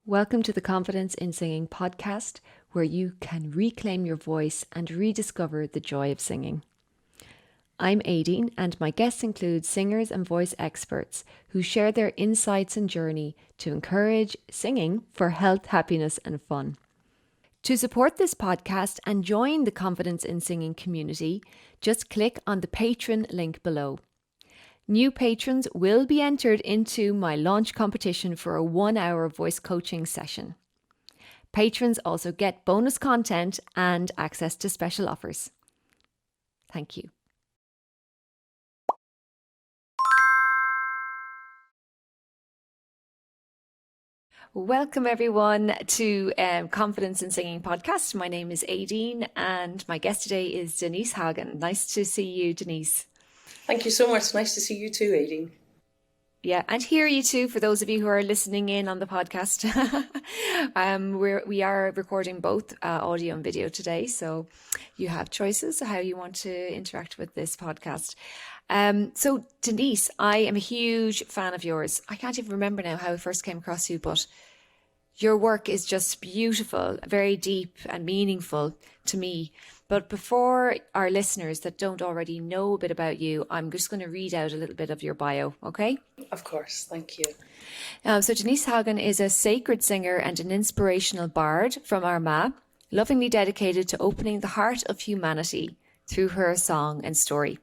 Welcome to the Confidence in Singing podcast, where you can reclaim your voice and rediscover the joy of singing. I'm Aideen, and my guests include singers and voice experts who share their insights and journey to encourage singing for health, happiness, and fun. To support this podcast and join the Confidence in Singing community, just click on the Patreon link below. New patrons will be entered into my launch competition for a 1-hour voice coaching session. Patrons also get bonus content and access to special offers. Thank you. Welcome everyone to Confidence in Singing podcast. My name is Aideen and my guest today is Denise Hagan. Nice to see you, Denise. Thank you so much. Nice to see you too, Aideen. Yeah, and hear you too, for those of you who are listening in on the podcast. We are recording both audio and video today, so you have choices of how you want to interact with this podcast. So Denise, I am a huge fan of yours. I can't even remember now how I first came across you, but your work is just beautiful, very deep and meaningful to me. But before our listeners that don't already know a bit about you, I'm just going to read out a little bit of your bio, okay? Of course, thank you. So Denise Hagan is a sacred singer and an inspirational bard from Armagh, lovingly dedicated to opening the heart of humanity through her song and story.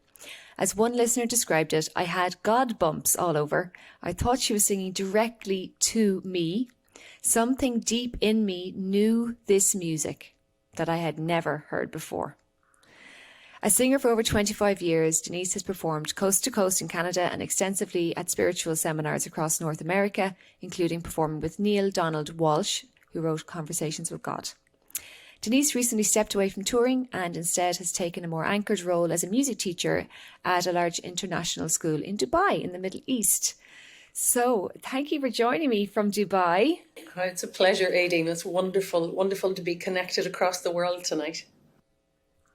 As one listener described it, I had God bumps all over. I thought she was singing directly to me. Something deep in me knew this music that I had never heard before. A singer for over 25 years, Denise has performed coast to coast in Canada and extensively at spiritual seminars across North America, including performing with Neil Donald Walsh, who wrote Conversations with God. Denise recently stepped away from touring and instead has taken a more anchored role as a music teacher at a large international school in Dubai in the Middle East. So thank you for joining me from Dubai. It's a pleasure, Aideen. It's wonderful to be connected across the world tonight.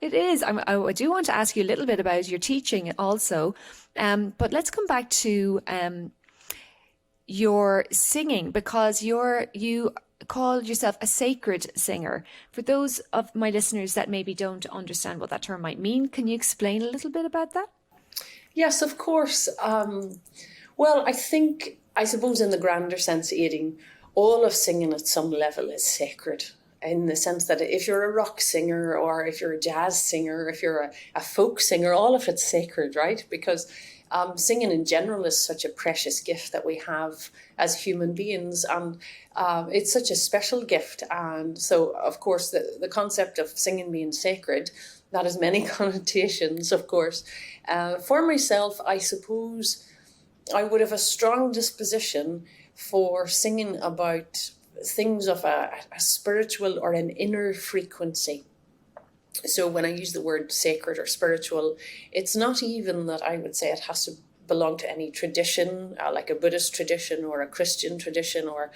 It is. I do want to ask you a little bit about your teaching also, but let's come back to your singing, because you call yourself a sacred singer. For those of my listeners that maybe don't understand what that term might mean, can you explain a little bit about that? Yes, of course. Well, I suppose in the grander sense, Aideen, all of singing at some level is sacred, in the sense that if you're a rock singer or if you're a jazz singer, if you're a folk singer, all of it's sacred, right? Because singing in general is such a precious gift that we have as human beings, and it's such a special gift. And so, of course, the concept of singing being sacred, that has many connotations, of course. For myself, I suppose I would have a strong disposition for singing about things of a spiritual or an inner frequency. So when I use the word sacred or spiritual, it's not even that I would say it has to belong to any tradition, like a Buddhist tradition or a Christian tradition or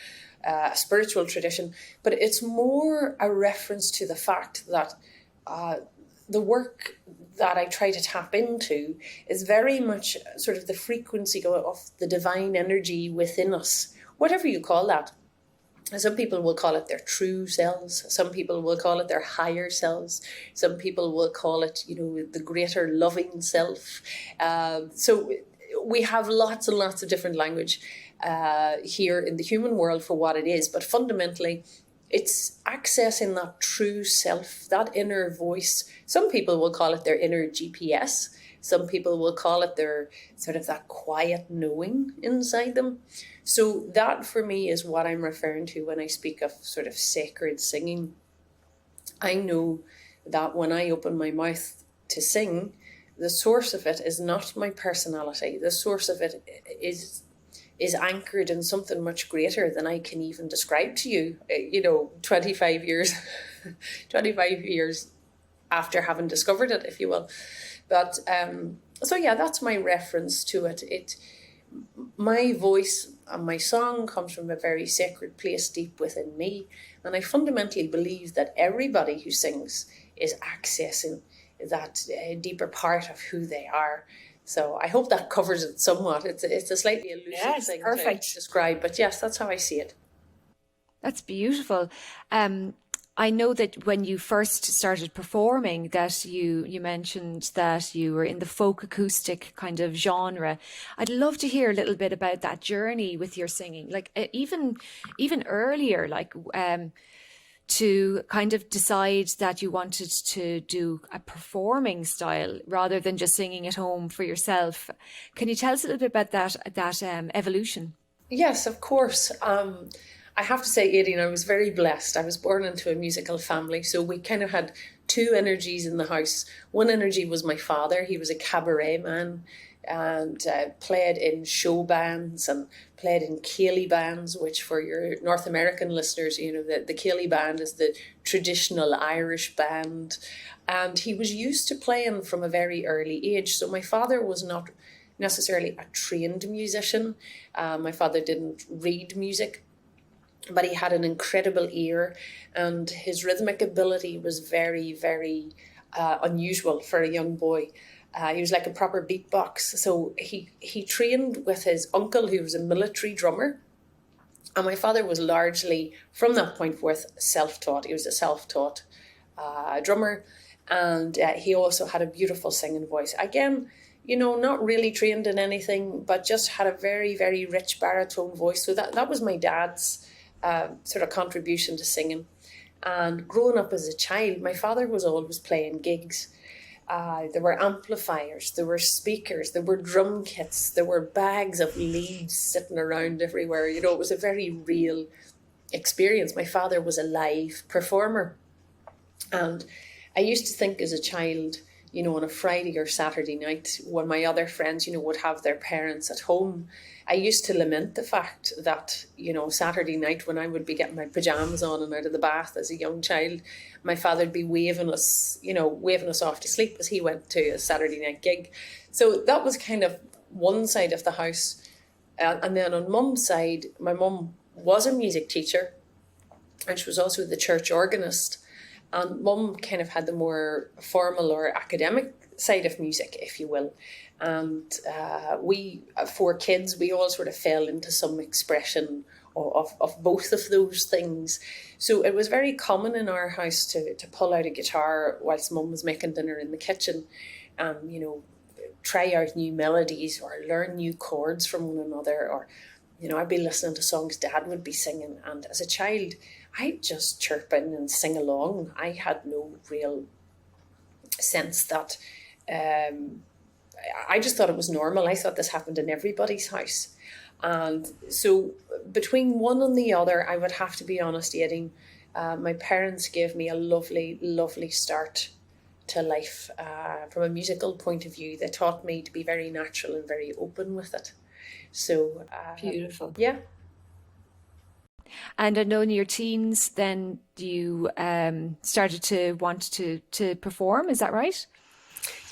a spiritual tradition, but it's more a reference to the fact that the work that I try to tap into is very much sort of the frequency of the divine energy within us, whatever you call that. Some people will call it their true selves. Some people will call it their higher selves. Some people will call it, the greater loving self. So we have lots and lots of different language here in the human world for what it is. But fundamentally, it's accessing that true self, that inner voice. Some people will call it their inner GPS. Some people will call it their sort of that quiet knowing inside them. So that for me is what I'm referring to when I speak of sort of sacred singing. I know that when I open my mouth to sing, the source of it is not my personality. The source of it is anchored in something much greater than I can even describe to you, 25 years, 25 years after having discovered it, if you will. But, so yeah, that's my reference to it. My voice and my song comes from a very sacred place deep within me. And I fundamentally believe that everybody who sings is accessing that deeper part of who they are. So I hope that covers it somewhat. It's a slightly elusive thing to describe, but yes, that's how I see it. That's beautiful. I know that when you first started performing, that you mentioned that you were in the folk acoustic kind of genre. I'd love to hear a little bit about that journey with your singing, like even earlier, like to kind of decide that you wanted to do a performing style rather than just singing at home for yourself. Can you tell us a little bit about that evolution? Yes, of course. I have to say, Aideen, I was very blessed. I was born into a musical family, so we kind of had two energies in the house. One energy was my father. He was a cabaret man and played in show bands and played in Ceilidh bands, which for your North American listeners, the Ceilidh band is the traditional Irish band. And he was used to playing from a very early age. So my father was not necessarily a trained musician. My father didn't read music, but he had an incredible ear, and his rhythmic ability was very, very unusual for a young boy. He was like a proper beatbox. So he trained with his uncle, who was a military drummer. And my father was largely, from that point forth, self-taught. He was a self-taught drummer. And he also had a beautiful singing voice. Again, not really trained in anything, but just had a very, very rich baritone voice. So that was my dad's sort of contribution to singing. And growing up as a child, my father was always playing gigs. There were amplifiers, there were speakers, there were drum kits, there were bags of leads sitting around everywhere. It was a very real experience. My father was a live performer. And I used to think as a child, on a Friday or Saturday night, when my other friends, would have their parents at home, I used to lament the fact that, Saturday night when I would be getting my pajamas on and out of the bath as a young child, my father would be waving us off to sleep as he went to a Saturday night gig. So that was kind of one side of the house. And then on mum's side, my mum was a music teacher, and she was also the church organist. And mum kind of had the more formal or academic side of music, if you will. And we, four kids, we all sort of fell into some expression of both of those things. So it was very common in our house to pull out a guitar whilst mum was making dinner in the kitchen and, try out new melodies or learn new chords from one another. Or, I'd be listening to songs Dad would be singing. And as a child, I'd just chirp in and sing along. I had no real sense that... I just thought it was normal. I thought this happened in everybody's house. And so between one and the other, I would have to be honest, Aideen, my parents gave me a lovely, lovely start to life. From a musical point of view, they taught me to be very natural and very open with it. So Beautiful. yeah. And I know in your teens, then you started to want to perform. Is that right?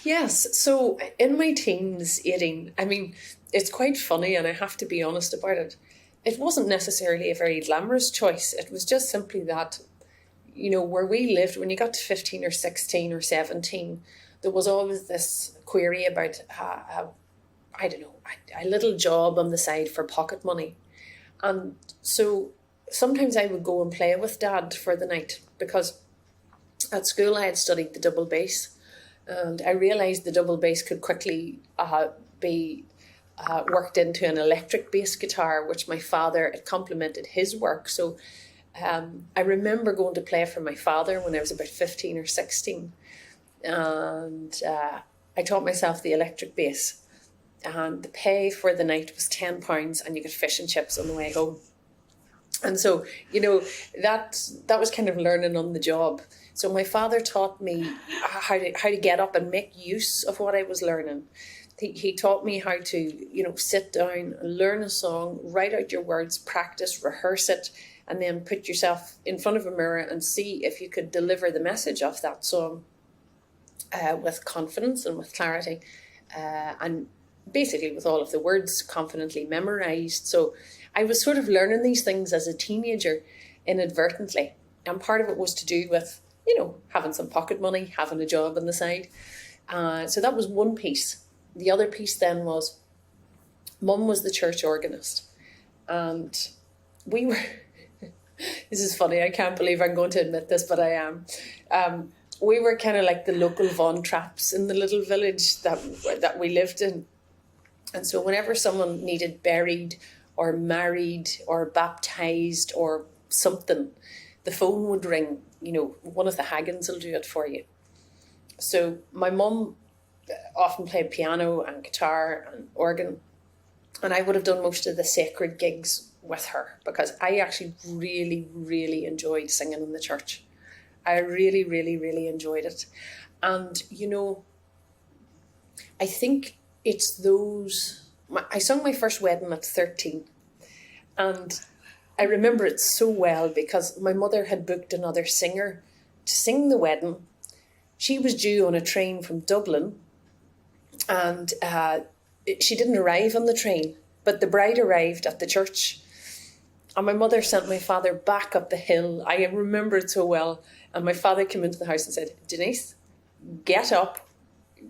Yes, so in my teens, Aideen, I mean, it's quite funny and I have to be honest about it. It wasn't necessarily a very glamorous choice. It was just simply that, where we lived, when you got to 15 or 16 or 17, there was always this query about, I don't know, a little job on the side for pocket money. And so sometimes I would go and play with Dad for the night because at school I had studied the double bass. And I realised the double bass could quickly be worked into an electric bass guitar, which my father, it complemented his work. So I remember going to play for my father when I was about 15 or 16. And I taught myself the electric bass. And the pay for the night was £10 and you get fish and chips on the way home. And so, that was kind of learning on the job. So my father taught me how to get up and make use of what I was learning. He taught me how to, sit down, learn a song, write out your words, practice, rehearse it, and then put yourself in front of a mirror and see if you could deliver the message of that song with confidence and with clarity, and basically with all of the words confidently memorized. So I was sort of learning these things as a teenager inadvertently. And part of it was to do with, having some pocket money, having a job on the side. So that was one piece. The other piece then was, Mum was the church organist. And we were, This is funny. I can't believe I'm going to admit this, but I am. We were kind of like the local Von Trapps in the little village that we lived in. And so whenever someone needed buried or married or baptised or something, the phone would ring. You know, one of the Hagans will do it for you. So my mum often played piano and guitar and organ, and I would have done most of the sacred gigs with her because I actually really, really enjoyed singing in the church. I really, really, really enjoyed it. And, you know, I think it's those... I sung my first wedding at 13, and I remember it so well because my mother had booked another singer to sing the wedding. She was due on a train from Dublin, and she didn't arrive on the train, but the bride arrived at the church. And my mother sent my father back up the hill. I remember it so well. And my father came into the house and said, Denise, get up,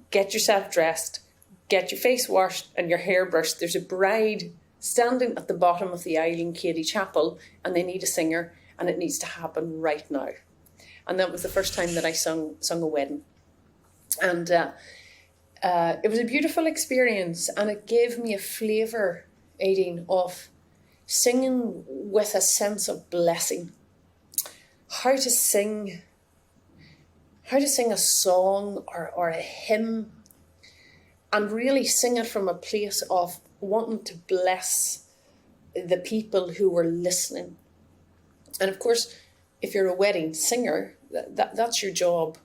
get yourself dressed, get your face washed and your hair brushed. There's a bride standing at the bottom of the aisle in Katie Chapel, and they need a singer, and it needs to happen right now. And that was the first time that I sung a wedding. And it was a beautiful experience, and it gave me a flavour, Aideen, of singing with a sense of blessing. How to sing a song or a hymn, and really sing it from a place of wanting to bless the people who were listening. And of course, if you're a wedding singer, that's your job.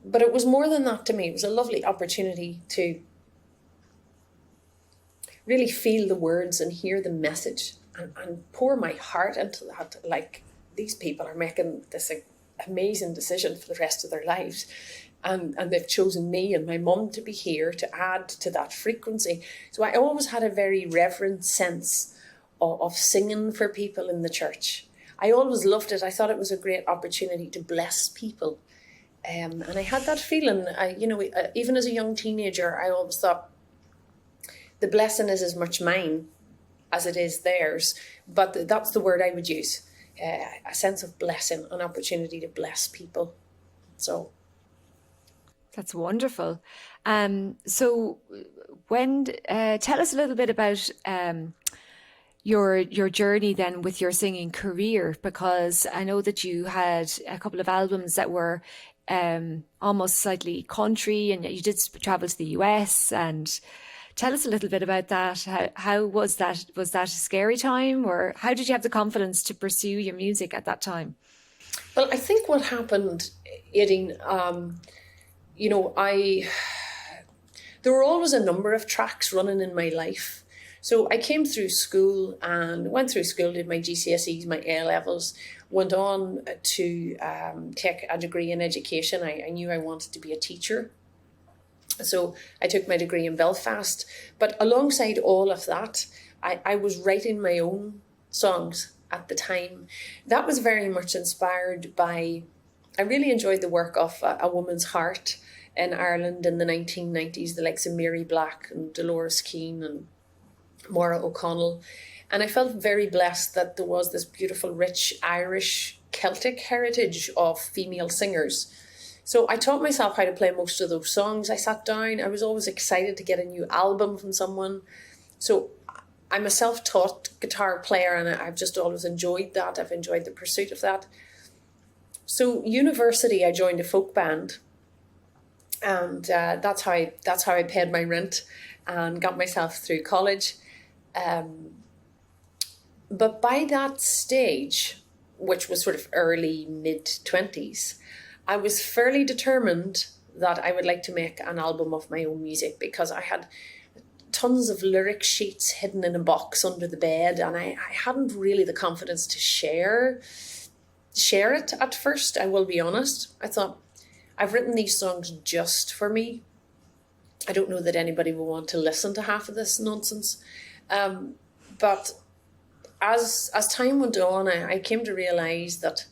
But it was more than that to me. It was a lovely opportunity to really feel the words and hear the message and pour my heart into that. Like, these people are making this amazing decision for the rest of their lives. And they've chosen me and my mum to be here to add to that frequency. So I always had a very reverent sense of singing for people in the church. I always loved it. I thought it was a great opportunity to bless people. And I had that feeling, even as a young teenager, I always thought the blessing is as much mine as it is theirs. But that's the word I would use, a sense of blessing, an opportunity to bless people. So... That's wonderful. So tell us a little bit about your journey then with your singing career, because I know that you had a couple of albums that were almost slightly country, and you did travel to the US. And tell us a little bit about that. How was that? Was that a scary time, or how did you have the confidence to pursue your music at that time? Well, I think what happened, Aideen, there were always a number of tracks running in my life. So I came through school and went through school, did my GCSEs, my A-levels, went on to take a degree in education. I knew I wanted to be a teacher. So I took my degree in Belfast. But alongside all of that, I was writing my own songs at the time. That was very much inspired by... I really enjoyed the work of A Woman's Heart in Ireland in the 1990s, the likes of Mary Black and Dolores Keane and Maura O'Connell. And I felt very blessed that there was this beautiful, rich Irish Celtic heritage of female singers. So I taught myself how to play most of those songs. I sat down. I was always excited to get a new album from someone. So I'm a self-taught guitar player, and I've just always enjoyed that. I've enjoyed the pursuit of that. So university, I joined a folk band, and that's how I paid my rent and got myself through college. But by that stage, which was sort of early mid-20s, I was fairly determined that I would like to make an album of my own music, because I had tons of lyric sheets hidden in a box under the bed, and I hadn't really the confidence to share it at first, I will be honest. I thought, I've written these songs just for me. I don't know that anybody will want to listen to half of this nonsense. But as time went on, I came to realise that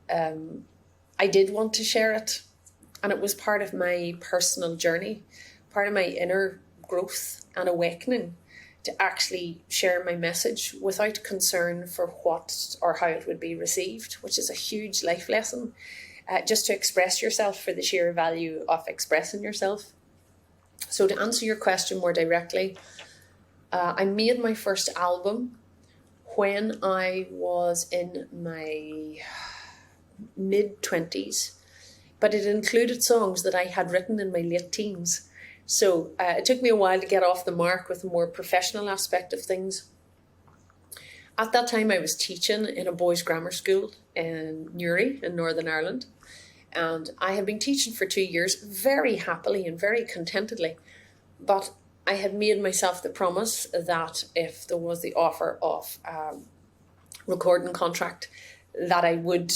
I did want to share it. And it was part of my personal journey, part of my inner growth and awakening. to actually share my message without concern for what or how it would be received, which is a huge life lesson. Just to express yourself for the sheer value of expressing yourself. So to answer your question more directly, I made my first album when I was in my mid-20s, but it included songs that I had written in my late teens. So it took me a while to get off the mark with the more professional aspect of things. At that time, I was teaching in a boys' grammar school in Newry in Northern Ireland. And I had been teaching for 2 years very happily and very contentedly. But I had made myself the promise that if there was the offer of recording contract, that I would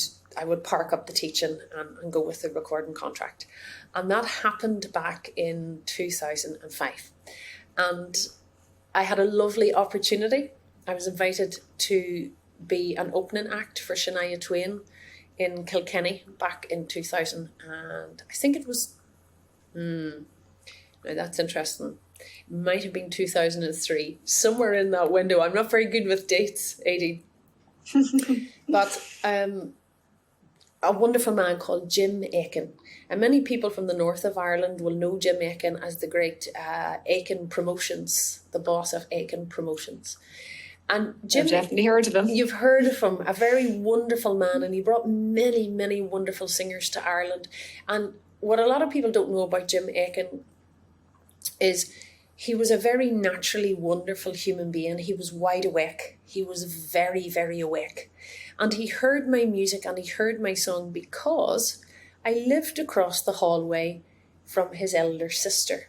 park up the teaching and go with the recording contract. And that happened back in 2005. And I had a lovely opportunity. I was invited to be an opening act for Shania Twain in Kilkenny back in 2000. And I think it was, now that's interesting. It might have been 2003, somewhere in that window. I'm not very good with dates, Aideen. But a wonderful man called Jim Aiken. And many people from the north of Ireland will know Jim Aiken as the great Aiken Promotions, the boss of Aiken Promotions. And Jim, I've definitely heard of him. You've heard of him, a very wonderful man, and he brought many, many wonderful singers to Ireland. And what a lot of people don't know about Jim Aiken is he was a very naturally wonderful human being. He was wide awake. He was very, very awake. And he heard my music and he heard my song because I lived across the hallway from his elder sister,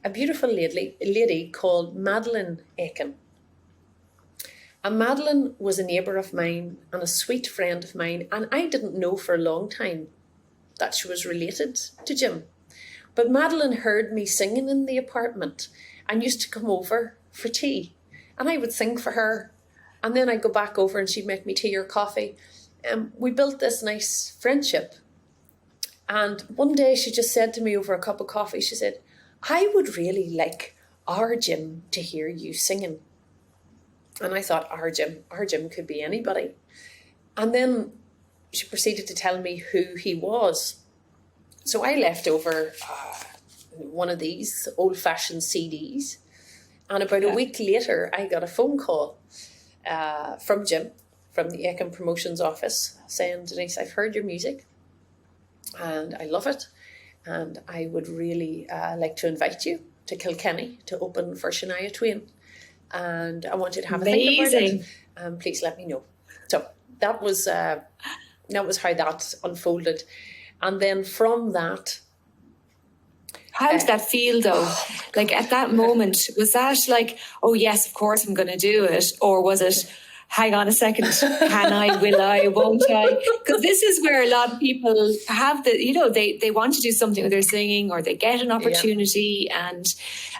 a beautiful lady called Madeline Aiken. And Madeline was a neighbour of mine and a sweet friend of mine, and I didn't know for a long time that she was related to Jim. But Madeline heard me singing in the apartment and used to come over for tea. And I would sing for her. And then I'd go back over and she'd make me tea or coffee. And we built this nice friendship. And one day she just said to me over a cup of coffee, she said, I would really like our Jim to hear you singing. And I thought, our Jim could be anybody. And then she proceeded to tell me who he was. So I left over one of these old-fashioned CDs. And about a week later, I got a phone call from Jim, from the Aiken Promotions office, saying, Denise, I've heard your music and I love it. And I would really like to invite you to Kilkenny to open for Shania Twain. And I want you to have a think about it. Please let me know. So that was how that unfolded. And then from that... How did that feel though? Like at that moment, was that like, oh yes, of course I'm going to do it? Or was it, hang on a second, can I, will I, won't I? Because this is where a lot of people have they want to do something with their singing or they get an opportunity and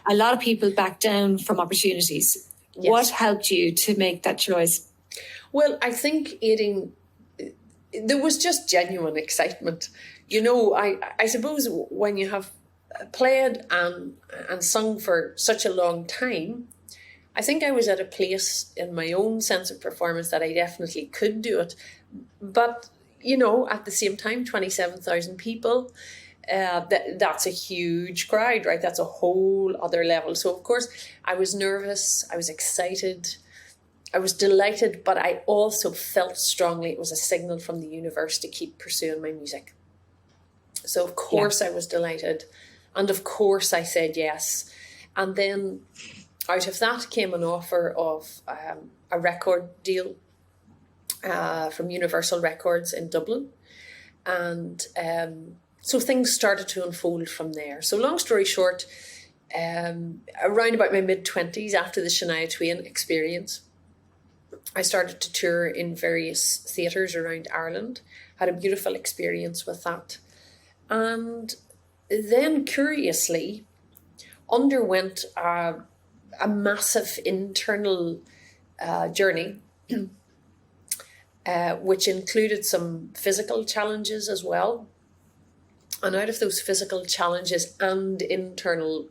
a lot of people back down from opportunities. Yes. What helped you to make that choice? Well, I think, Aideen, there was just genuine excitement. You know, I suppose when you have played and sung for such a long time, I think I was at a place in my own sense of performance that I definitely could do it. But, you know, at the same time, 27,000 people, that's a huge crowd, right? That's a whole other level. So, of course, I was nervous, I was excited, I was delighted, but I also felt strongly it was a signal from the universe to keep pursuing my music. So, of course, I was delighted. And of course, I said yes. And then out of that came an offer of a record deal from Universal Records in Dublin. And so things started to unfold from there. So long story short, around about my mid-20s, after the Shania Twain experience, I started to tour in various theatres around Ireland. Had a beautiful experience with that. And then curiously underwent a massive internal journey, which included some physical challenges as well. And out of those physical challenges and internal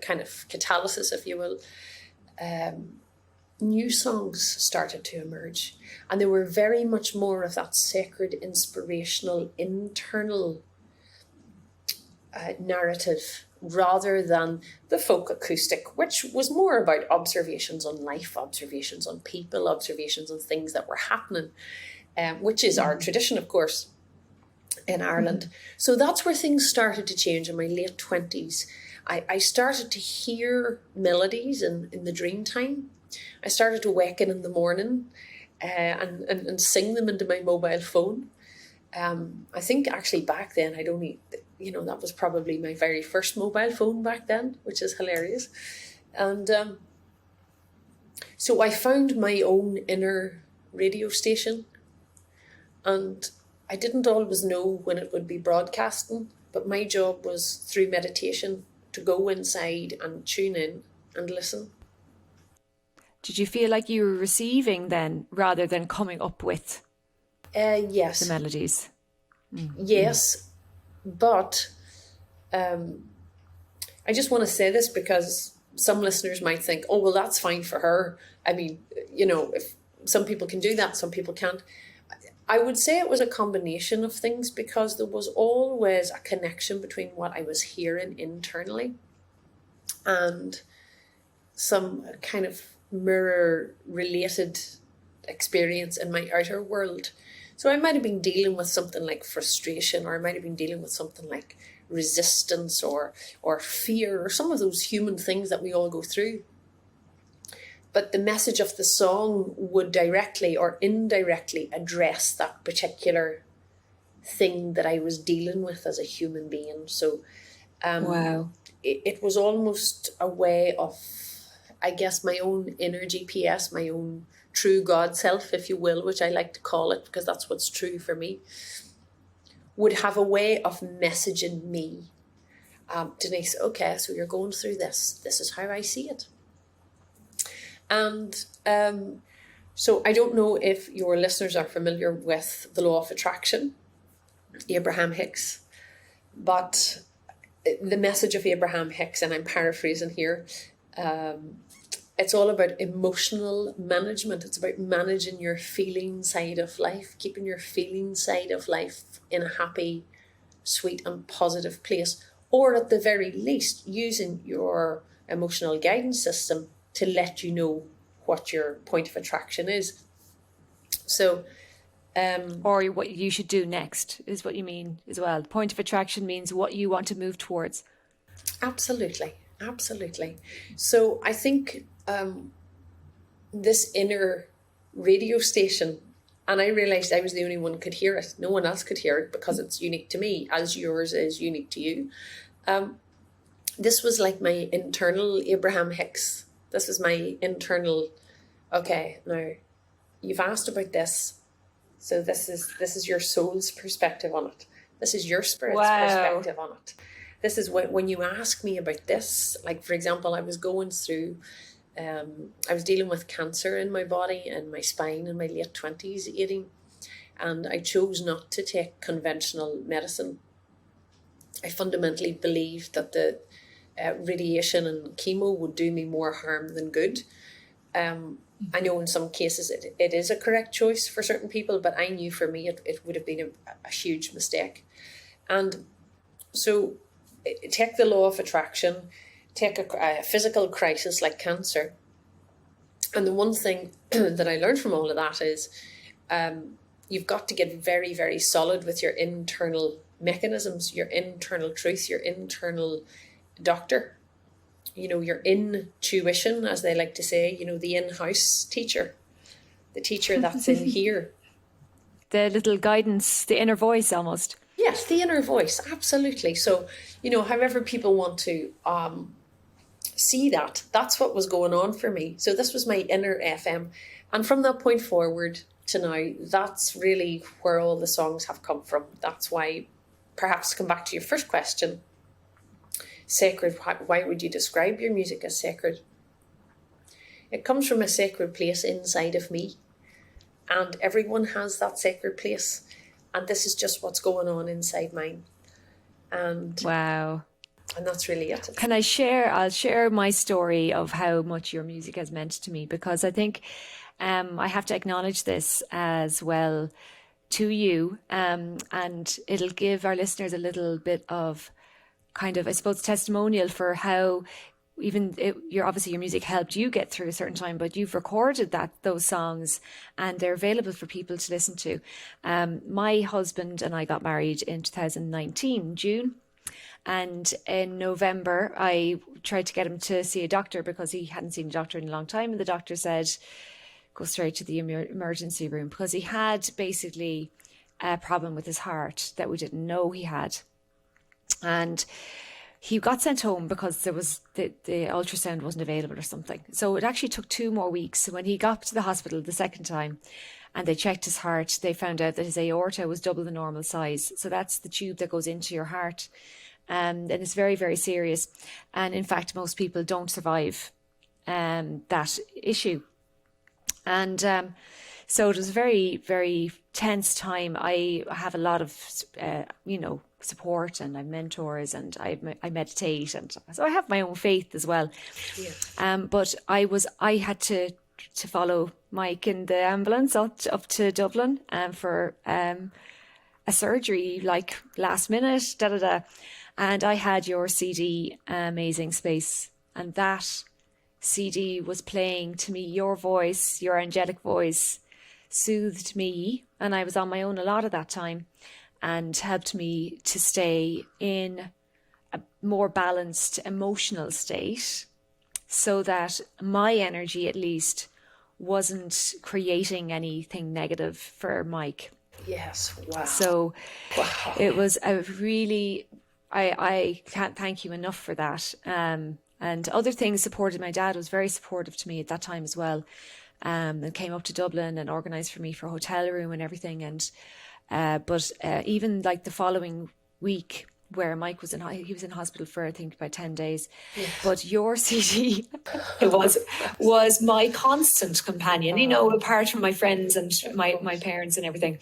kind of catalysis, if you will, new songs started to emerge. And there were very much more of that sacred, inspirational, internal narrative rather than the folk acoustic, which was more about observations on life, observations on people, observations on things that were happening, which is our tradition, of course, in Ireland. So that's where things started to change in my late 20s. I started to hear melodies in the dream time. I started to wake in the morning and sing them into my mobile phone. I think actually back then I'd only, that was probably my very first mobile phone back then, which is hilarious. And so I found my own inner radio station, and I didn't always know when it would be broadcasting, but my job was through meditation to go inside and tune in and listen. Did you feel like you were receiving then rather than coming up with yes. the melodies? Yes, but I just want to say this because some listeners might think, oh, well, that's fine for her. I mean, if some people can do that, some people can't. I would say it was a combination of things, because there was always a connection between what I was hearing internally and some kind of mirror related experience in my outer world. So I might have been dealing with something like frustration, or I might have been dealing with something like resistance or fear, or some of those human things that we all go through. But the message of the song would directly or indirectly address that particular thing that I was dealing with as a human being. So Wow. It was almost a way of, I guess, my own inner GPS, my own true God self, if you will, which I like to call it because that's what's true for me, would have a way of messaging me. Denise, okay, so you're going through this. This is how I see it. And so I don't know if your listeners are familiar with the law of attraction, Abraham Hicks, but the message of Abraham Hicks, and I'm paraphrasing here, it's all about emotional management. It's about managing your feeling side of life, keeping your feeling side of life in a happy, sweet and positive place, or at the very least using your emotional guidance system to let you know what your point of attraction is. So, or what you should do next is what you mean as well. Point of attraction means what you want to move towards. Absolutely. So I think this inner radio station, and I realized I was the only one who could hear it. No one else could hear it because it's unique to me, as yours is unique to you. This was like my internal Abraham Hicks. This is my internal, okay, now you've asked about this. So this is your soul's perspective on it. This is your spirit's perspective on it. This is when you ask me about this, like, for example, I was going through, I was dealing with cancer in my body and my spine in my late 20s, Aideen, and I chose not to take conventional medicine. I fundamentally believed that the radiation and chemo would do me more harm than good. I know in some cases it is a correct choice for certain people, but I knew for me it would have been a huge mistake. And so take the law of attraction, take a physical crisis like cancer. And the one thing that I learned from all of that is you've got to get very, very solid with your internal mechanisms, your internal truth, your internal doctor, your intuition, as they like to say, the in-house teacher, the teacher that's in here. The little guidance, the inner voice almost. Yes, the inner voice, absolutely. So, however people want to see that, that's what was going on for me. So this was my inner FM. And from that point forward to now, that's really where all the songs have come from. That's why, perhaps to come back to your first question, sacred, why would you describe your music as sacred? It comes from a sacred place inside of me. And everyone has that sacred place. And this is just what's going on inside mine. And wow. And that's really it. I'll share my story of how much your music has meant to me, because I think I have to acknowledge this as well to you, and it'll give our listeners a little bit of kind of, I suppose, testimonial for how your music helped you get through a certain time, but you've recorded those songs and they're available for people to listen to. My husband and I got married in 2019, June. And in November, I tried to get him to see a doctor because he hadn't seen a doctor in a long time. And the doctor said, go straight to the emergency room, because he had basically a problem with his heart that we didn't know he had. And he got sent home because there was the ultrasound wasn't available or something. So it actually took 2 more weeks. So when he got to the hospital the second time and they checked his heart, they found out that his aorta was double the normal size. So that's the tube that goes into your heart. And it's very, very serious. And in fact, most people don't survive that issue. And so it was a very, very tense time. I have a lot of, support, and I have mentors, and I meditate, and so I have my own faith as well. Yeah. But I had to follow Mike in the ambulance up to Dublin for a surgery, like last minute, and I had your CD, Amazing Space, and that CD was playing to me. Your voice, your angelic voice, soothed me, and I was on my own a lot of that time, and helped me to stay in a more balanced emotional state, so that my energy, at least, wasn't creating anything negative for Mike. Yes, wow. So it was a really, I can't thank you enough for that. And other things supported. My dad was very supportive to me at that time as well, and came up to Dublin and organised for me for a hotel room and everything. And but even like the following week, where Mike was he was in hospital for, I think, about 10 days. Yes. But your CD was my constant companion, apart from my friends and my parents and everything.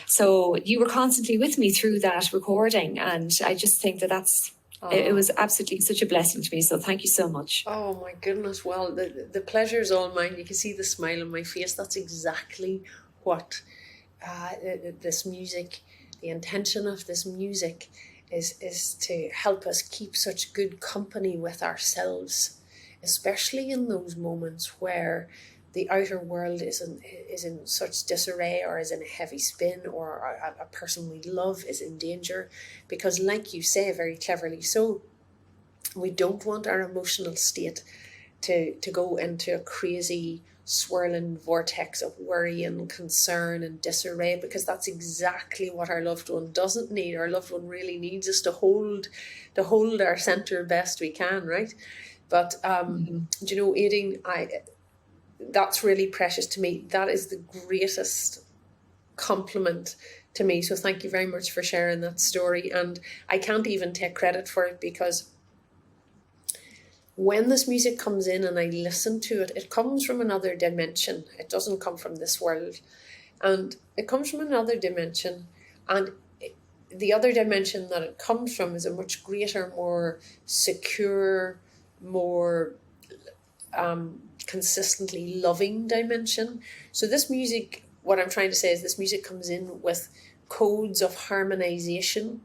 So you were constantly with me through that recording, and I just think it was absolutely such a blessing to me. So thank you so much. Oh my goodness. Well, the pleasure is all mine. You can see the smile on my face. That's exactly what this music, the intention of this music is to help us keep such good company with ourselves, especially in those moments where the outer world is in such disarray, or is in a heavy spin, or a person we love is in danger. Because, like you say very cleverly so, we don't want our emotional state to go into a crazy swirling vortex of worry and concern and disarray, because that's exactly what our loved one doesn't need. Our loved one really needs us to hold our center best we can, right? But Aideen, that's really precious to me. That is the greatest compliment to me. So thank you very much for sharing that story. And I can't even take credit for it, because when this music comes in and I listen to it, it comes from another dimension. It doesn't come from this world. And it comes from another dimension. And the other dimension that it comes from is a much greater, more secure, more consistently loving dimension. So this music, what I'm trying to say is, this music comes in with codes of harmonization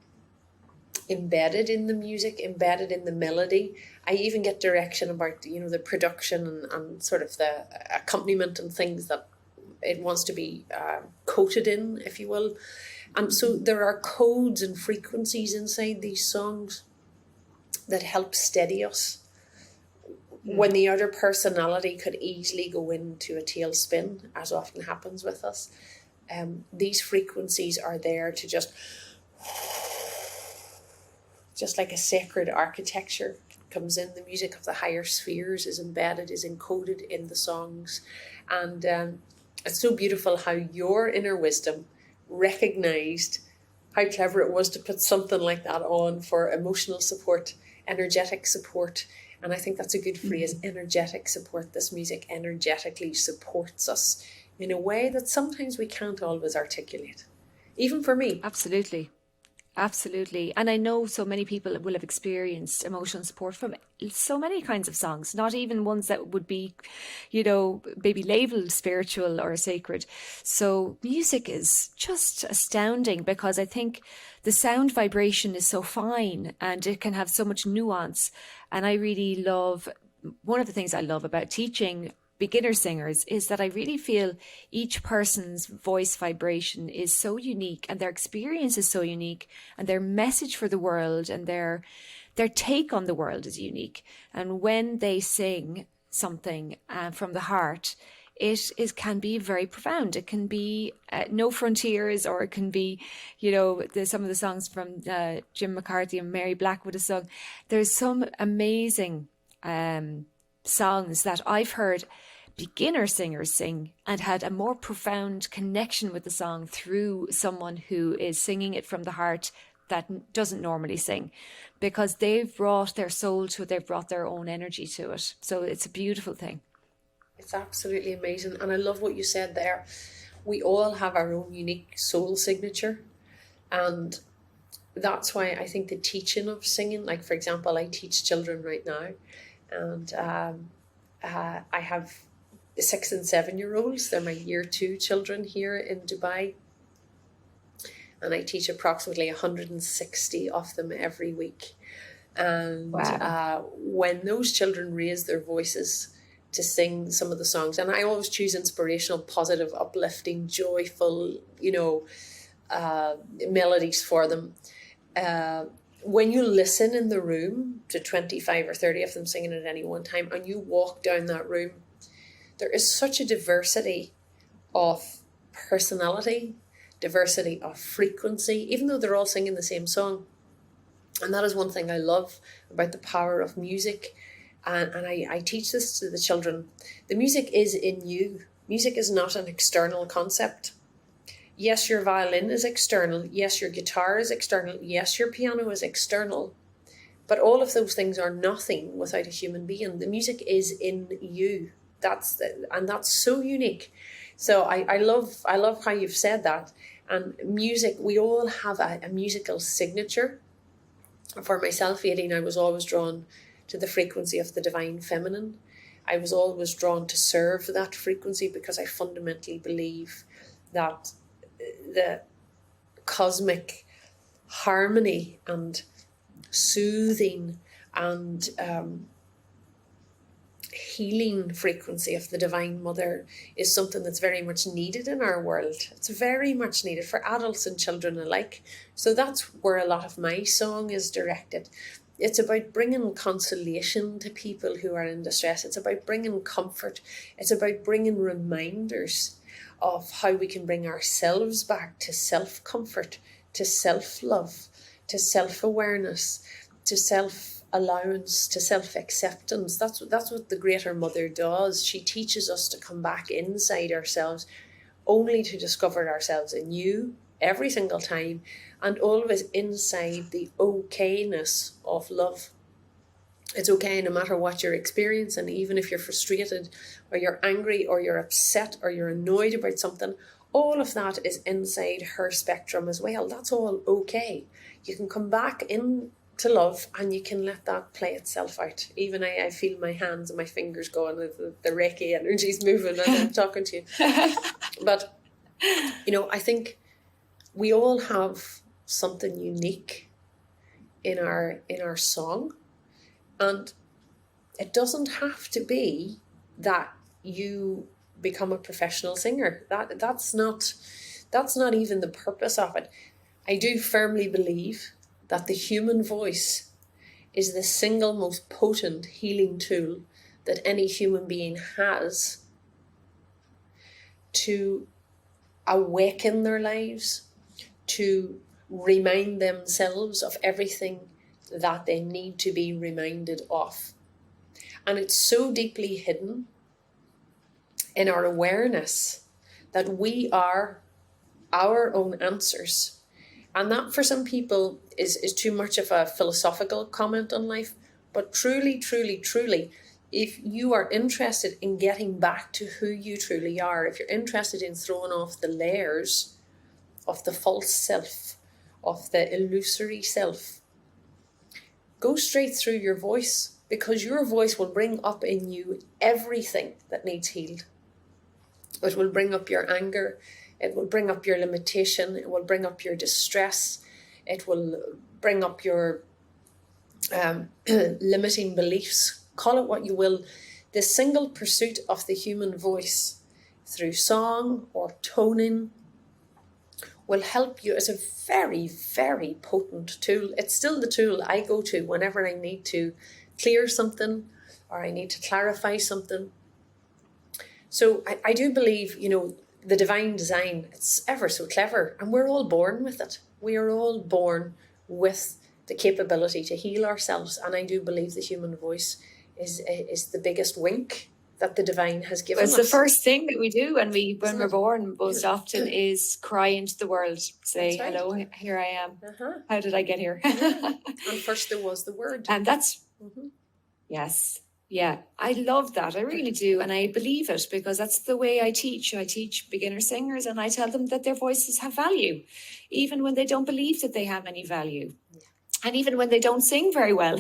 embedded in the music, embedded in the melody. I even get direction about, the production and sort of the accompaniment and things that it wants to be coated in, if you will. And so there are codes and frequencies inside these songs that help steady us when the outer personality could easily go into a tailspin, as often happens with us. These frequencies are there to just like a sacred architecture comes in. The music of the higher spheres is embedded, is encoded in the songs. And it's so beautiful how your inner wisdom recognized how clever it was to put something like that on for emotional support, energetic support. And I think that's a good phrase, energetic support. This music energetically supports us in a way that sometimes we can't always articulate, even for me. Absolutely. Absolutely. And I know so many people will have experienced emotional support from so many kinds of songs, not even ones that would be, maybe labeled spiritual or sacred. So music is just astounding because I think the sound vibration is so fine and it can have so much nuance. And I really love, one of the things I love about teaching beginner singers is that I really feel each person's voice vibration is so unique and their experience is so unique and their message for the world and their take on the world is unique. And when they sing something from the heart, can be very profound. It can be No Frontiers, or it can be, some of the songs from Jim McCarthy and Mary Blackwood has sung. There's some amazing songs that I've heard beginner singers sing and had a more profound connection with the song through someone who is singing it from the heart that doesn't normally sing, because they've brought their soul to it, they've brought their own energy to it. So it's a beautiful thing. It's absolutely amazing. And I love what you said there. We all have our own unique soul signature. And that's why I think the teaching of singing, like for example, I teach children right now, and I have 6 and 7-year-olds. They're my year 2 children here in Dubai. And I teach approximately 160 of them every week. And Wow. when those children raise their voices to sing some of the songs, and I always choose inspirational, positive, uplifting, joyful, melodies for them. When you listen in the room to 25 or 30 of them singing at any one time, and you walk down that room, there is such a diversity of personality, diversity of frequency, even though they're all singing the same song. And that is one thing I love about the power of music. And I teach this to the children. The music is in you. Music is not an external concept. Yes, your violin is external. Yes, your guitar is external. Yes, your piano is external. But all of those things are nothing without a human being. The music is in you. That's so unique. So I love how you've said that. And music, we all have a musical signature. For myself, Aideen, I was always drawn to the frequency of the divine feminine. I was always drawn to serve that frequency because I fundamentally believe that the cosmic harmony and soothing and healing frequency of the Divine Mother is something that's very much needed in our world. It's very much needed for adults and children alike. So that's where a lot of my song is directed. It's about bringing consolation to people who are in distress. It's about bringing comfort. It's about bringing reminders of how we can bring ourselves back to self-comfort, to self-love, to self-awareness, to self-allowance, to self-acceptance. That's what the Greater Mother does. She teaches us to come back inside ourselves, only to discover ourselves anew every single time, and always inside the okayness of love. It's okay no matter what you're experiencing, even if you're frustrated or you're angry or you're upset or you're annoyed about something. All of that is inside her spectrum as well. That's all okay. You can come back into love and you can let that play itself out. Even I feel my hands and my fingers going, the Reiki energy's moving as I'm talking to you. But, I think we all have something unique in our song. And it doesn't have to be that you become a professional singer. That's not even the purpose of it. I do firmly believe that the human voice is the single most potent healing tool that any human being has to awaken their lives, to remind themselves of everything that they need to be reminded of. And it's so deeply hidden in our awareness that we are our own answers. And that for some people is too much of a philosophical comment on life. But truly, truly, truly, if you are interested in getting back to who you truly are, if you're interested in throwing off the layers of the false self, of the illusory self. Go straight through your voice, because your voice will bring up in you everything that needs healed. It will bring up your anger. It will bring up your limitation. It will bring up your distress. It will bring up your limiting beliefs. Call it what you will. The single pursuit of the human voice through song or toning will help you. It's a very, very potent tool. It's still the tool I go to whenever I need to clear something or I need to clarify something. So I do believe, the divine design, it's ever so clever, and we're all born with it. We are all born with the capability to heal ourselves, and I do believe the human voice is the biggest wink that the divine has given us. It's the first thing that we do when we're born, most often, is cry into the world, say, right. Hello, here I am. How did I get here? And first there was the word. And that's, yes, yeah, I love that. I really do. And I believe it, because that's the way I teach. I teach beginner singers, and I tell them that their voices have value, even when they don't believe that they have any value. And even when they don't sing very well.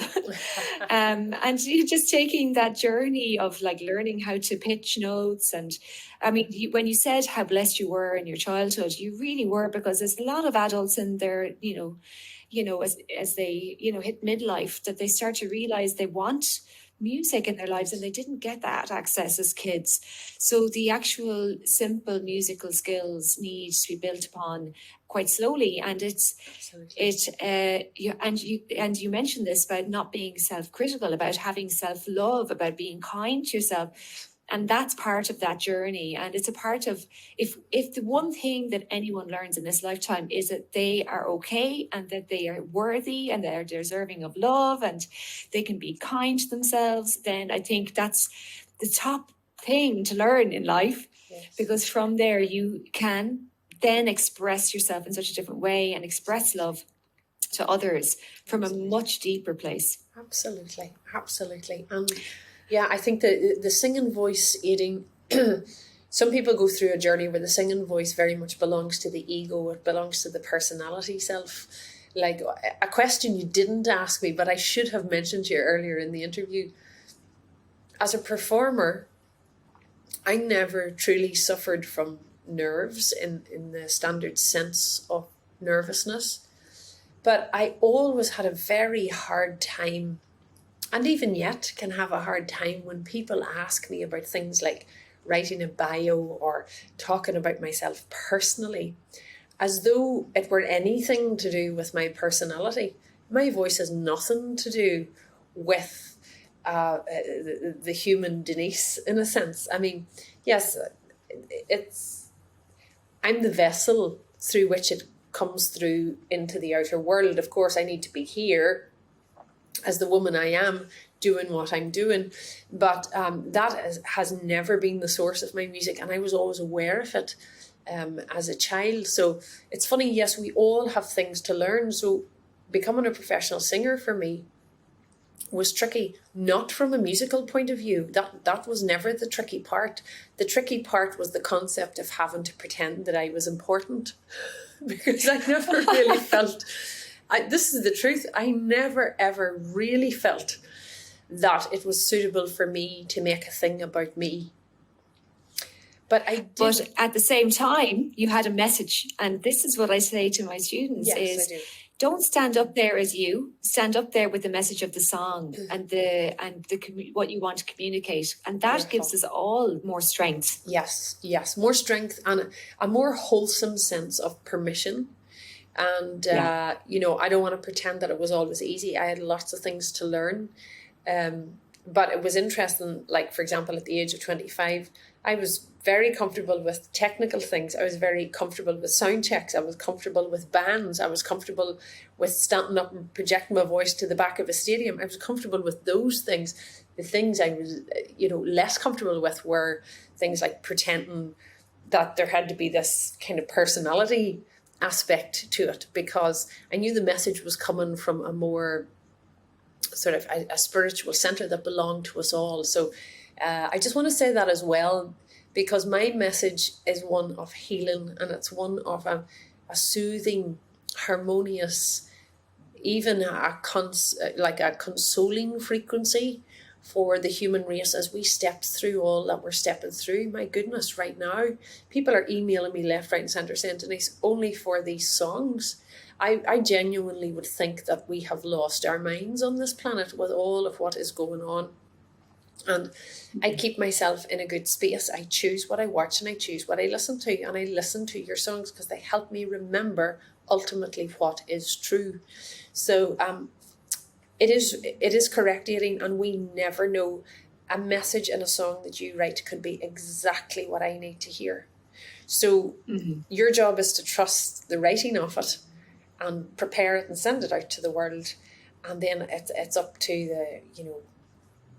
And you're just taking that journey of like learning how to pitch notes. And I mean, when you said how blessed you were in your childhood, you really were, because there's a lot of adults in their, as they, hit midlife, that they start to realize they want music in their lives, and they didn't get that access as kids. So the actual simple musical skills need to be built upon quite slowly. And you mentioned this about not being self-critical, about having self-love, about being kind to yourself. And that's part of that journey. And it's a part of, if the one thing that anyone learns in this lifetime is that they are okay, and that they are worthy, and they're deserving of love, and they can be kind to themselves, then I think that's the top thing to learn in life. Yes. Because from there you can then express yourself in such a different way and express love to others from a much deeper place. Absolutely. And yeah, I think the singing voice, Aideen, some people go through a journey where the singing voice very much belongs to the ego. It belongs to the personality self. Like a question you didn't ask me, but I should have mentioned to you earlier in the interview. As a performer, I never truly suffered from nerves in the standard sense of nervousness. But I always had a very hard time, and even yet can have a hard time, when people ask me about things like writing a bio or talking about myself personally, as though it were anything to do with my personality. My voice has nothing to do with the human Denise, in a sense. I mean, yes, I'm the vessel through which it comes through into the outer world. Of course, I need to be here as the woman I am, doing what I'm doing. But that has never been the source of my music, and I was always aware of it as a child. So it's funny, yes, we all have things to learn. So becoming a professional singer for me was tricky, not from a musical point of view. That was never the tricky part. The tricky part was the concept of having to pretend that I was important, because I never really felt, this is the truth, I never ever really felt that it was suitable for me to make a thing about me. But at the same time, you had a message, and this is what I say to my students: yes, don't stand up there as you. Stand up there with the message of the song and what you want to communicate, and that gives us all more strength. Yes, more strength and a more wholesome sense of permission. And I don't want to pretend that it was always easy. I had lots of things to learn, but it was interesting. Like, for example, at the age of 25, I was very comfortable with technical things. I was very comfortable with sound checks. I was comfortable with bands. I was comfortable with standing up and projecting my voice to the back of a stadium. I was comfortable with those things. The things I was, less comfortable with were things like pretending that there had to be this kind of personality aspect to it, because I knew the message was coming from a more sort of a spiritual center that belonged to us all. So I just want to say that as well, because my message is one of healing, and it's one of a soothing harmonious, even like a consoling frequency for the human race as we step through all that we're stepping through. My goodness, right now, people are emailing me left, right, and centre saying, Denise, only for these songs. I genuinely would think that we have lost our minds on this planet with all of what is going on. And I keep myself in a good space. I choose what I watch and I choose what I listen to. And I listen to your songs because they help me remember ultimately what is true. So it is correct, Aideen, and we never know. A message in a song that you write could be exactly what I need to hear. So your job is to trust the writing of it and prepare it and send it out to the world. And then it's up to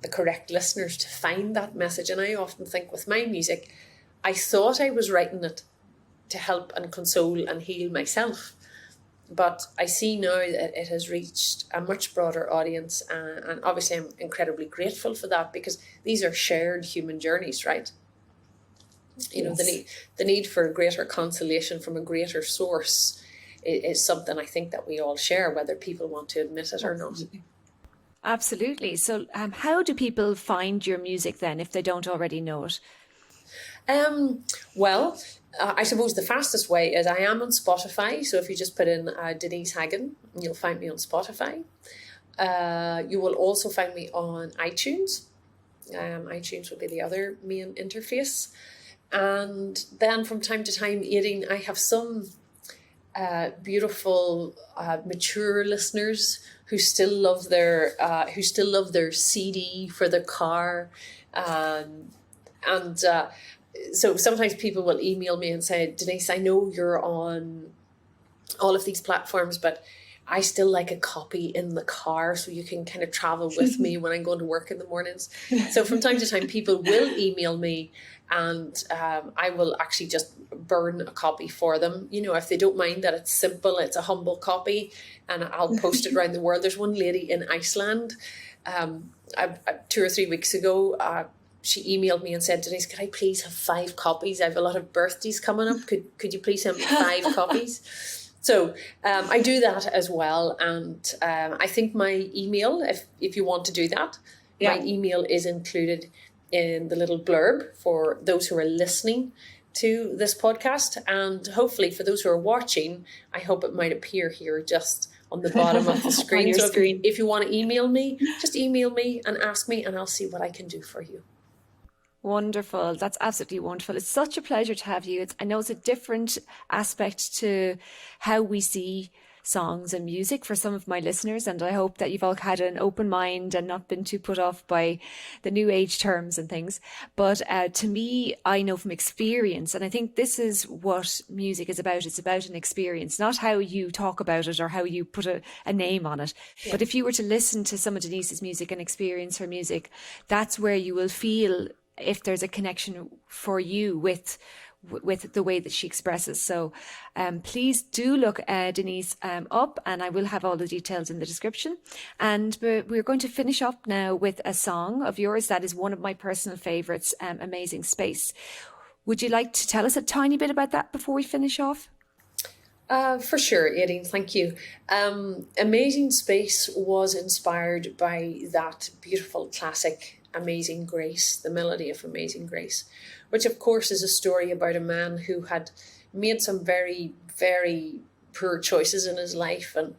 the correct listeners to find that message. And I often think with my music, I thought I was writing it to help and console and heal myself. But I see now that it has reached a much broader audience. And obviously I'm incredibly grateful for that, because these are shared human journeys, right? The need for greater consolation from a greater source is something I think that we all share, whether people want to admit it or not. Absolutely. So how do people find your music then, if they don't already know it? Well, I suppose the fastest way is I am on Spotify. So if you just put in Denise Hagan, you'll find me on Spotify. You will also find me on iTunes. iTunes would be the other main interface. And then from time to time, Aideen, I have some beautiful, mature listeners who still love their CD for their car, so sometimes people will email me and say, Denise, I know you're on all of these platforms, but I still like a copy in the car so you can kind of travel with me when I'm going to work in the mornings. So from time to time, people will email me, and I will actually just burn a copy for them. If they don't mind that it's simple, it's a humble copy, and I'll post it around the world. There's one lady in Iceland, 2 or 3 weeks ago, she emailed me and said, Denise, could I please have 5 copies? I have a lot of birthdays coming up. Could you please have 5 copies? So I do that as well. And I think my email, if you want to do that, my email is included in the little blurb for those who are listening to this podcast. And hopefully for those who are watching, I hope it might appear here just on the bottom of the screen. So if you want to email me, just email me and ask me, and I'll see what I can do for you. Wonderful. That's absolutely wonderful. It's such a pleasure to have you. I know it's a different aspect to how we see songs and music for some of my listeners, and I hope that you've all had an open mind and not been too put off by the new age terms and things. But to me, I know from experience, and I think this is what music is about. It's about an experience, not how you talk about it or how you put a name on it. Yeah. But if you were to listen to some of Denise's music and experience her music, that's where you will feel if there's a connection for you with the way that she expresses. So please do look Denise up, and I will have all the details in the description. And we're going to finish up now with a song of yours that is one of my personal favorites, Amazing Space. Would you like to tell us a tiny bit about that before we finish off? For sure, Aideen, thank you. Amazing Space was inspired by that beautiful classic Amazing Grace, the melody of Amazing Grace, which of course is a story about a man who had made some very, very poor choices in his life, and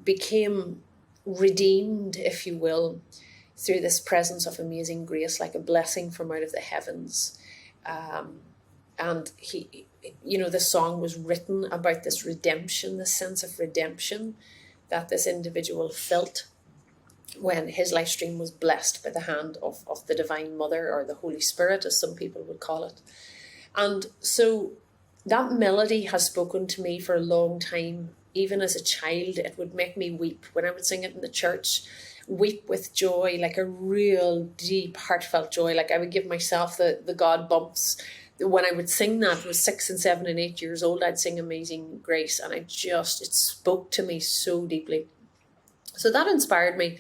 became redeemed, if you will, through this presence of amazing grace, like a blessing from out of the heavens. And he, the song was written about this redemption, this sense of redemption that this individual felt when his life stream was blessed by the hand of the Divine Mother, or the Holy Spirit, as some people would call it. And so that melody has spoken to me for a long time. Even as a child, it would make me weep when I would sing it in the church, weep with joy, like a real deep, heartfelt joy. Like I would give myself the God bumps. When I would sing that, I was 6 and 7 and 8 years old, I'd sing Amazing Grace, and it spoke to me so deeply. So that inspired me.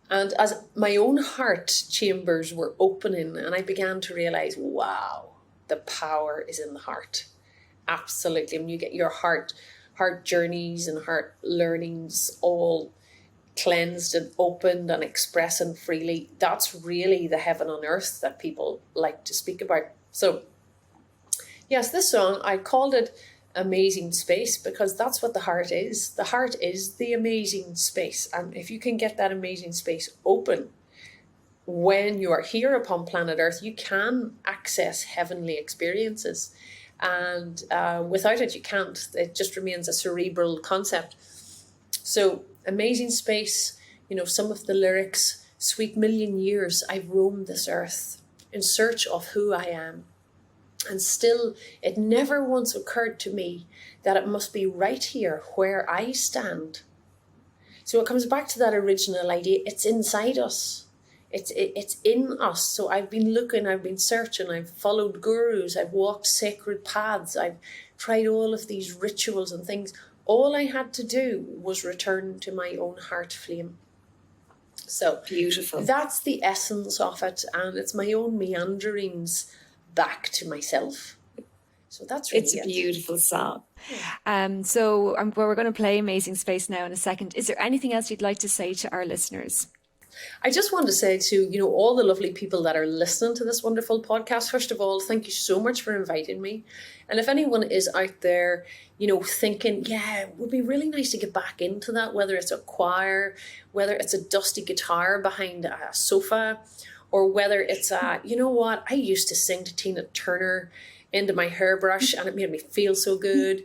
And as my own heart chambers were opening, and I began to realize, wow, the power is in the heart. Absolutely. When you get your heart journeys and heart learnings all cleansed and opened and expressing freely, that's really the heaven on earth that people like to speak about. So yes, this song, I called it Amazing Space because that's what the heart is. The heart is the amazing space. And if you can get that amazing space open when you are here upon planet Earth, you can access heavenly experiences. And without it, you can't. It just remains a cerebral concept. So amazing space, some of the lyrics, sweet million years I've roamed this earth in search of who I am. And still, it never once occurred to me that it must be right here where I stand. So it comes back to that original idea. It's inside us. It's in us. So I've been looking, I've been searching, I've followed gurus, I've walked sacred paths, I've tried all of these rituals and things. All I had to do was return to my own heart flame. So Beautiful. That's the essence of it. And it's my own meanderings back to myself. So that's really It's a beautiful song. We're going to play Amazing Space now in a second. Is there anything else you'd like to say to our listeners? I just want to say to, all the lovely people that are listening to this wonderful podcast, first of all, thank you so much for inviting me. And if anyone is out there, thinking, yeah, it would be really nice to get back into that, whether it's a choir, whether it's a dusty guitar behind a sofa, or whether it's I used to sing to Tina Turner into my hairbrush and it made me feel so good.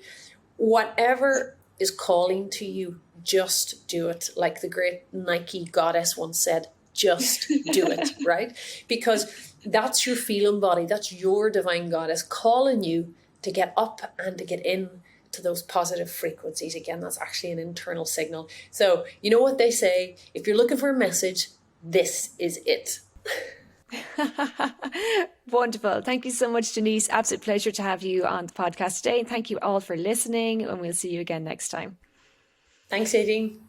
Whatever is calling to you, just do it. Like the great Nike goddess once said, just do it, right? Because that's your feeling body. That's your divine goddess calling you to get up and to get in to those positive frequencies. Again, that's actually an internal signal. So you know what they say, if you're looking for a message, this is it. Wonderful. Thank you so much, Denise. Absolute pleasure to have you on the podcast today. And thank you all for listening. And we'll see you again next time. Thanks, Aideen.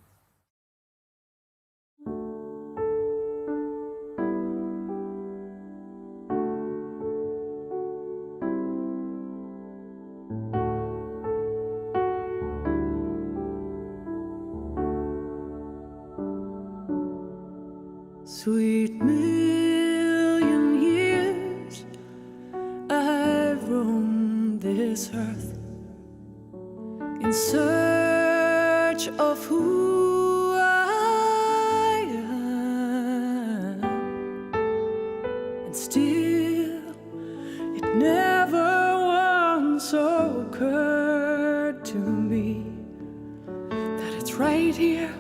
Sweet million years I've roamed this earth in search of who I am, and still it never once occurred to me that it's right here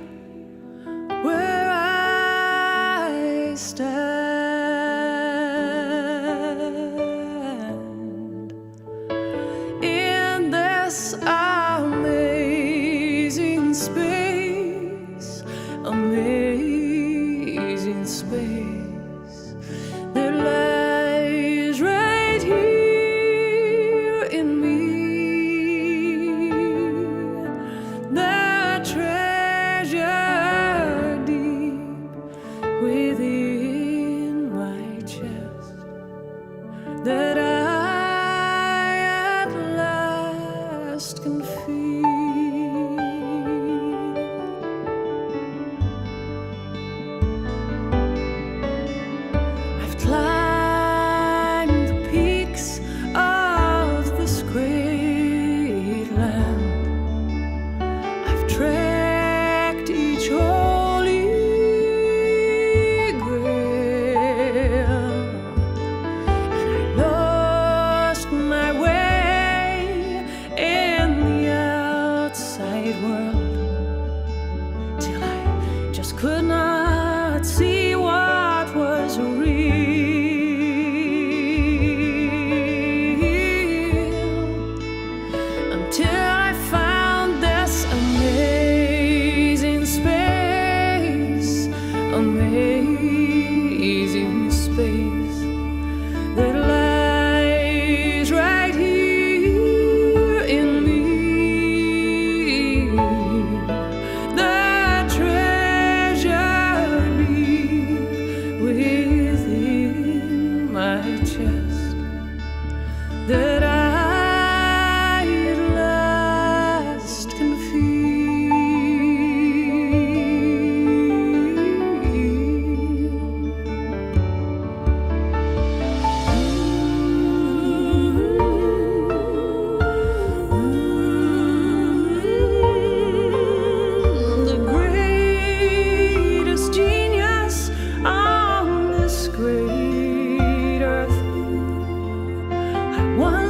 where I stand in this amazing space, amazing space that lies right here in me, the treasure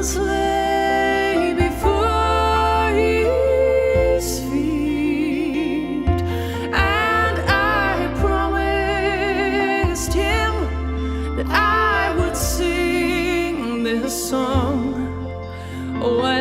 once lay before his feet, and I promised him that I would sing this song. Oh,